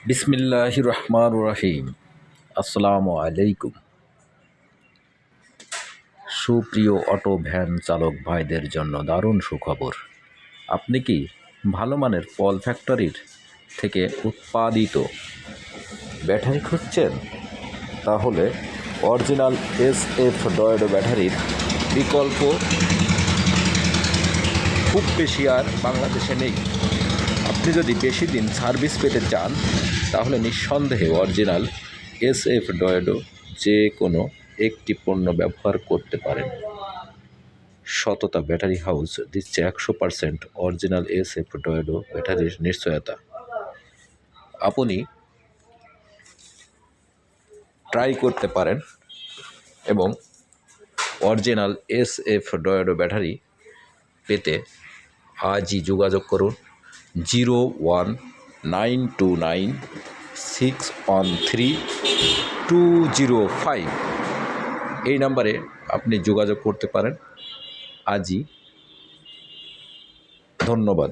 বিসমিল্লাহির রহমানির রহিম। আসসালামু আলাইকুম। সুপ্রিয় অটো ভ্যান চালক ভাইদের জন্য দারুণ সুখবর। আপনি কি ভালো মানের পল ফ্যাক্টরির থেকে উৎপাদিত ব্যাটারি খুঁজছেন? তাহলে অরিজিনাল SF ডয়েডো ব্যাটারির বিকল্প খুব বেশি আর বাংলাদেশে নেই। আপনি যদি বেশি দিন সার্ভিস পেতে চান তাহলে নিঃসন্দেহে অরিজিনাল SF ডয়েডো যে কোনো একটি পণ্য ব্যবহার করতে পারেন। সততা ব্যাটারি হাউস দিচ্ছে 100% অরিজিনাল SF ডয়েডো ব্যাটারির নিশ্চয়তা। আপনি ট্রাই করতে পারেন এবং অরিজিনাল SF ডয়েডো ব্যাটারি পেতে আজই যোগাযোগ করুন 0199613 205। এই নাম্বারে আপনি যোগাযোগ করতে পারেন আজই। ধন্যবাদ।